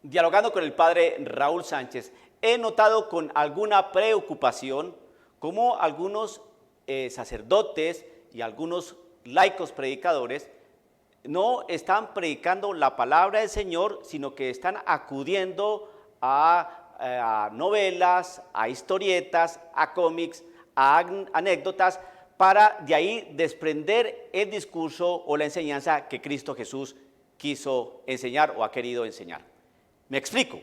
Dialogando con el padre Raúl Sánchez, he notado con alguna preocupación cómo algunos sacerdotes y algunos laicos predicadores no están predicando la palabra del Señor, sino que están acudiendo a novelas, a historietas, a cómics, a anécdotas, para de ahí desprender el discurso o la enseñanza que Cristo Jesús quiso enseñar o ha querido enseñar. Me explico.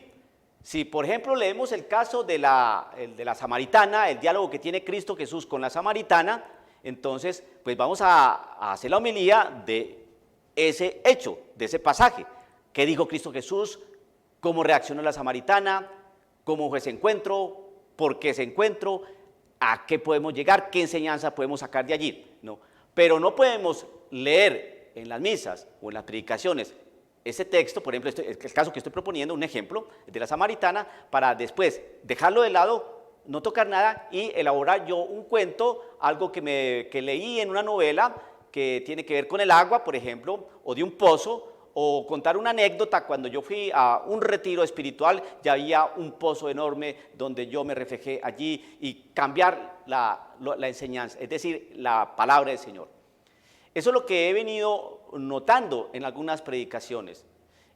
Si, por ejemplo, leemos el caso de la samaritana, el diálogo que tiene Cristo Jesús con la samaritana, entonces, pues vamos a hacer la homilía de ese hecho, de ese pasaje. ¿Qué dijo Cristo Jesús? ¿Cómo reaccionó la samaritana? ¿Cómo fue ese encuentro? ¿Por qué ese encuentro? ¿A qué podemos llegar? ¿Qué enseñanza podemos sacar de allí? No. Pero no podemos leer en las misas o en las predicaciones ese texto, por ejemplo, el caso que estoy proponiendo, un ejemplo de la samaritana, para después dejarlo de lado, no tocar nada y elaborar yo un cuento, algo que leí en una novela que tiene que ver con el agua, por ejemplo, o de un pozo, o contar una anécdota. Cuando yo fui a un retiro espiritual, ya había un pozo enorme donde yo me reflejé allí, y cambiar la enseñanza, es decir, la palabra del Señor. Eso es lo que he venido notando en algunas predicaciones.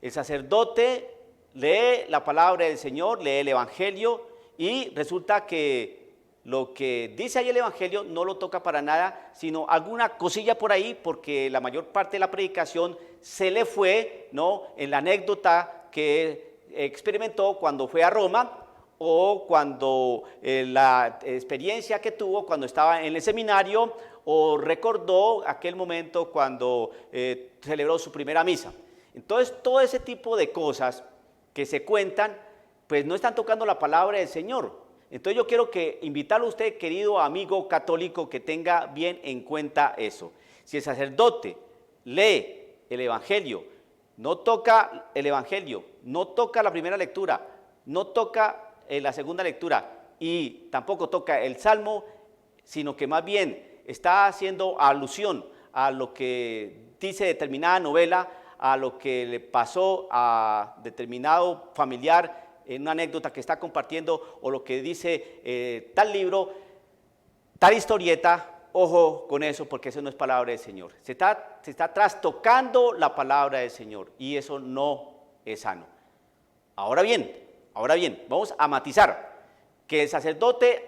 El sacerdote lee la palabra del Señor, lee el Evangelio, y resulta que lo que dice ahí el Evangelio no lo toca para nada, sino alguna cosilla por ahí, porque la mayor parte de la predicación se le fue, ¿no?, en la anécdota que experimentó cuando fue a Roma, o cuando la experiencia que tuvo cuando estaba en el seminario, o recordó aquel momento cuando celebró su primera misa. Entonces, todo ese tipo de cosas que se cuentan, pues no están tocando la palabra del Señor. Entonces yo quiero invitarlo a usted, querido amigo católico, que tenga bien en cuenta eso. Si el sacerdote lee el Evangelio, no toca el Evangelio, no toca la primera lectura, no toca la segunda lectura, y tampoco toca el Salmo, sino que más bien está haciendo alusión a lo que dice determinada novela, a lo que le pasó a determinado familiar en una anécdota que está compartiendo, o lo que dice tal libro, tal historieta. Ojo con eso, porque eso no es palabra del Señor. Se está trastocando la palabra del Señor, y eso no es sano. Ahora bien, vamos a matizar que el sacerdote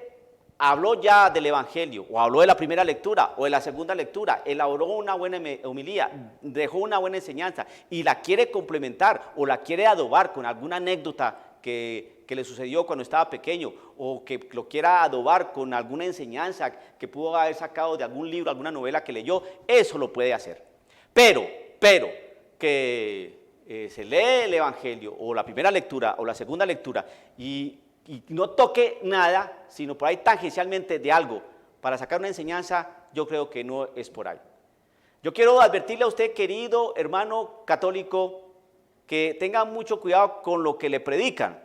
habló ya del Evangelio, o habló de la primera lectura o de la segunda lectura, elaboró una buena homilía, dejó una buena enseñanza, y la quiere complementar o la quiere adobar con alguna anécdota que le sucedió cuando estaba pequeño, o que lo quiera adobar con alguna enseñanza que pudo haber sacado de algún libro, alguna novela que leyó, eso lo puede hacer. Pero que se lee el Evangelio, o la primera lectura o la segunda lectura, y no toque nada, sino por ahí tangencialmente de algo, para sacar una enseñanza, yo creo que no es por ahí. Yo quiero advertirle a usted, querido hermano católico, que tenga mucho cuidado con lo que le predican,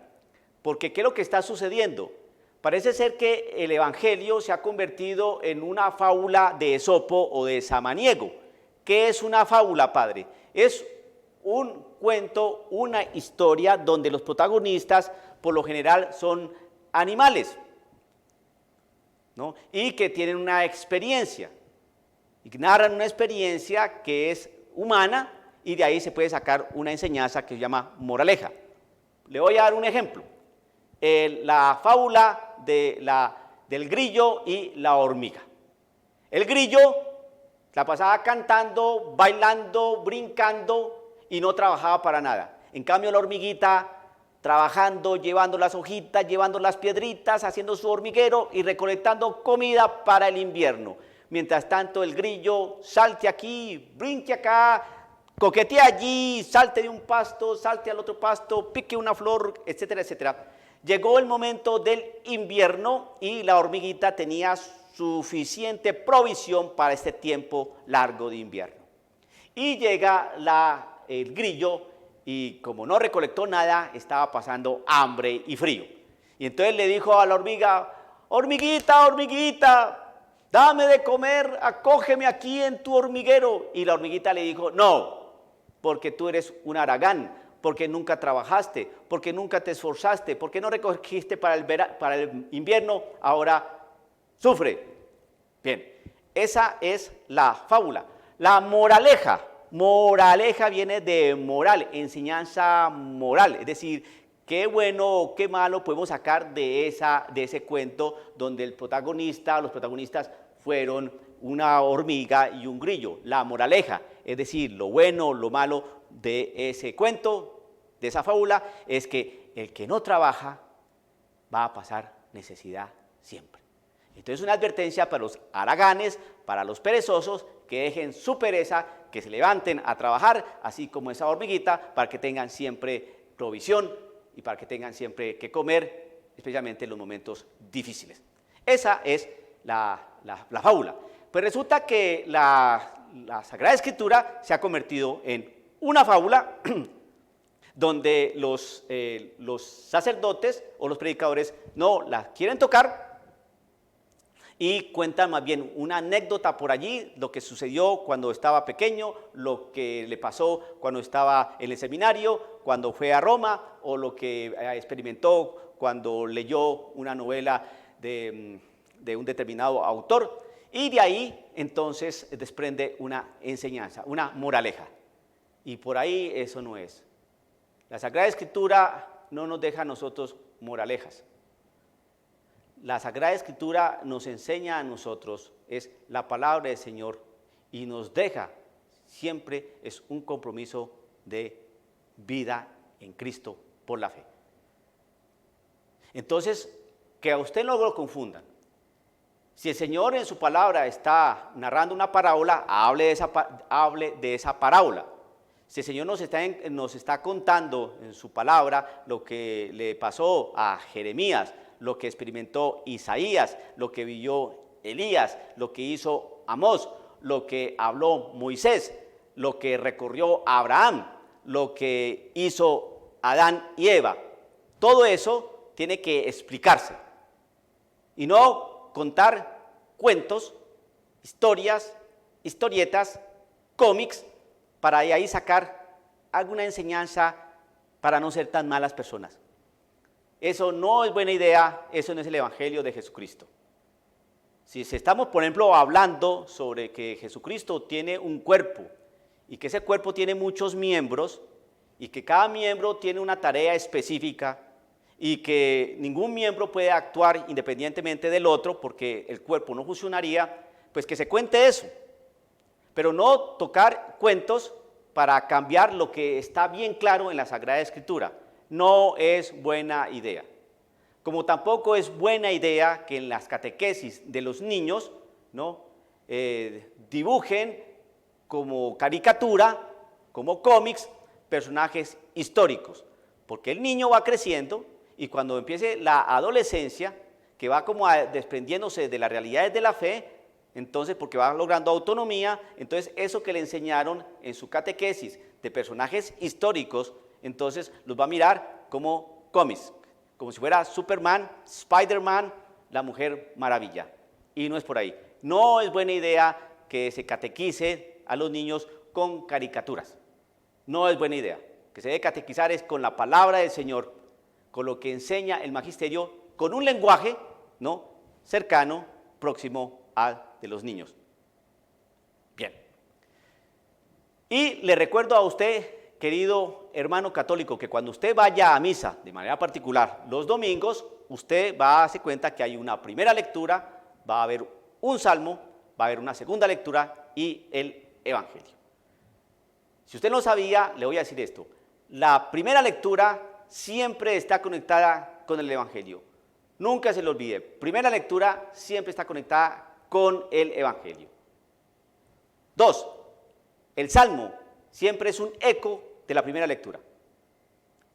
porque ¿qué es lo que está sucediendo? Parece ser que el Evangelio se ha convertido en una fábula de Esopo o de Samaniego. ¿Qué es una fábula, padre? Es un cuento, una historia donde los protagonistas por lo general son animales, ¿no?, y que tienen una experiencia, y narran una experiencia que es humana, y de ahí se puede sacar una enseñanza que se llama moraleja. Le voy a dar un ejemplo. La fábula del grillo y la hormiga. El grillo la pasaba cantando, bailando, brincando, y no trabajaba para nada. En cambio, la hormiguita trabajando, llevando las hojitas, llevando las piedritas, haciendo su hormiguero y recolectando comida para el invierno. Mientras tanto, el grillo salte aquí, brinque acá, coquetee allí, salte de un pasto, salte al otro pasto, pique una flor, etcétera, etcétera. Llegó el momento del invierno y la hormiguita tenía suficiente provisión para este tiempo largo de invierno. Y llega el grillo, y como no recolectó nada, estaba pasando hambre y frío. Y entonces le dijo a la hormiga: hormiguita, hormiguita, dame de comer, acógeme aquí en tu hormiguero. Y la hormiguita le dijo: no, porque tú eres un haragán, porque nunca trabajaste, porque nunca te esforzaste, porque no recogiste para el invierno, ahora sufre. Bien, esa es la fábula. La moraleja. Moraleja viene de moral, enseñanza moral, es decir, qué bueno o qué malo podemos sacar de ese cuento donde los protagonistas fueron una hormiga y un grillo. La moraleja, es decir, lo bueno, lo malo de ese cuento, de esa fábula, es que el que no trabaja va a pasar necesidad siempre. Entonces, una advertencia para los haraganes, para los perezosos, que dejen su pereza, que se levanten a trabajar, así como esa hormiguita, para que tengan siempre provisión y para que tengan siempre que comer, especialmente en los momentos difíciles. Esa es la fábula. Pues resulta que la Sagrada Escritura se ha convertido en una fábula donde los sacerdotes o los predicadores no la quieren tocar, y cuentan más bien una anécdota por allí, lo que sucedió cuando estaba pequeño, lo que le pasó cuando estaba en el seminario, cuando fue a Roma, o lo que experimentó cuando leyó una novela de un determinado autor, y de ahí entonces desprende una enseñanza, una moraleja. Y por ahí eso no es. La Sagrada Escritura no nos deja a nosotros moralejas. La Sagrada Escritura nos enseña a nosotros, es la palabra del Señor, y nos deja, siempre es un compromiso de vida en Cristo por la fe. Entonces, que a usted no lo confundan. Si el Señor en su palabra está narrando una parábola, hable de esa parábola. Si el Señor nos está contando en su palabra lo que le pasó a Jeremías, lo que experimentó Isaías, lo que vivió Elías, lo que hizo Amós, lo que habló Moisés, lo que recorrió Abraham, lo que hizo Adán y Eva. Todo eso tiene que explicarse y no contar cuentos, historias, historietas, cómics, para de ahí sacar alguna enseñanza para no ser tan malas personas. Eso no es buena idea, eso no es el Evangelio de Jesucristo. Si estamos, por ejemplo, hablando sobre que Jesucristo tiene un cuerpo y que ese cuerpo tiene muchos miembros y que cada miembro tiene una tarea específica y que ningún miembro puede actuar independientemente del otro porque el cuerpo no funcionaría, pues que se cuente eso. Pero no tocar cuentos para cambiar lo que está bien claro en la Sagrada Escritura. No es buena idea. Como tampoco es buena idea que en las catequesis de los niños, ¿no? Dibujen como caricatura, como cómics, personajes históricos, porque el niño va creciendo y cuando empiece la adolescencia, que va como desprendiéndose de las realidades de la fe, entonces porque va logrando autonomía, entonces eso que le enseñaron en su catequesis de personajes históricos, entonces los va a mirar como cómics, como si fuera Superman, Spider-Man, la Mujer Maravilla. Y no es por ahí. No es buena idea que se catequice a los niños con caricaturas. No es buena idea. Que se debe catequizar es con la palabra del Señor, con lo que enseña el magisterio, con un lenguaje, ¿no?, cercano, próximo al de los niños. Bien. Y le recuerdo a usted, querido hermano católico, que cuando usted vaya a misa de manera particular los domingos, usted va a darse cuenta que hay una primera lectura, va a haber un salmo, va a haber una segunda lectura y el evangelio. Si usted no sabía, le voy a decir esto: la primera lectura siempre está conectada con el evangelio. Nunca se lo olvide, primera lectura siempre está conectada con el evangelio. 2, el salmo siempre es un eco de la primera lectura.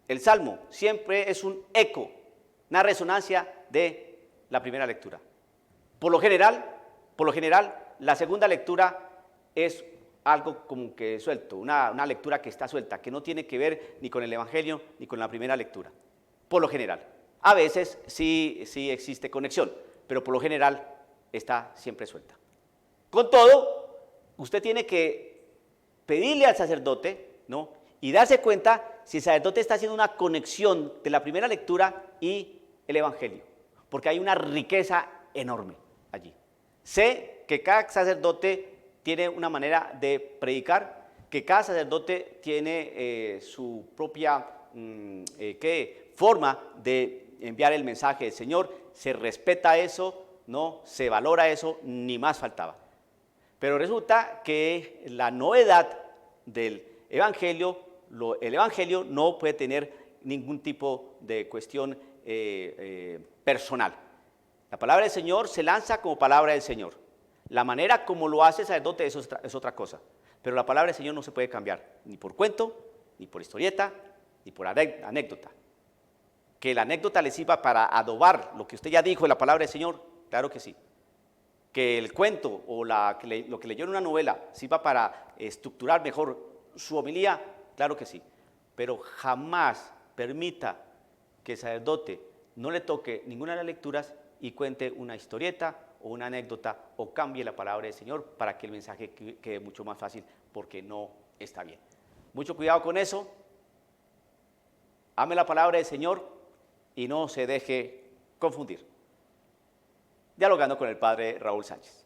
El salmo siempre es un eco, una resonancia de la primera lectura. Por lo general, la segunda lectura es algo como que suelto, una lectura que está suelta, que no tiene que ver ni con el evangelio ni con la primera lectura. Por lo general. A veces sí existe conexión, pero por lo general está siempre suelta. Con todo, usted tiene que pedirle al sacerdote, ¿no?, y darse cuenta si el sacerdote está haciendo una conexión de la primera lectura y el Evangelio, porque hay una riqueza enorme allí. Sé que cada sacerdote tiene una manera de predicar, que cada sacerdote tiene su propia forma de enviar el mensaje del Señor, se respeta eso, no se valora eso, ni más faltaba. Pero resulta que la novedad del Evangelio, el Evangelio no puede tener ningún tipo de cuestión personal. La palabra del Señor se lanza como palabra del Señor. La manera como lo hace el sacerdote eso es otra cosa. Pero la palabra del Señor no se puede cambiar, ni por cuento, ni por historieta, ni por anécdota. Que la anécdota le sirva para adobar lo que usted ya dijo en la palabra del Señor, claro que sí. Que el cuento o lo que leyó en una novela sirva para estructurar mejor su homilía, claro que sí. Pero jamás permita que el sacerdote no le toque ninguna de las lecturas y cuente una historieta o una anécdota o cambie la palabra del Señor para que el mensaje quede mucho más fácil, porque no está bien. Mucho cuidado con eso. Ame la palabra del Señor y no se deje confundir. Dialogando con el padre Raúl Sánchez.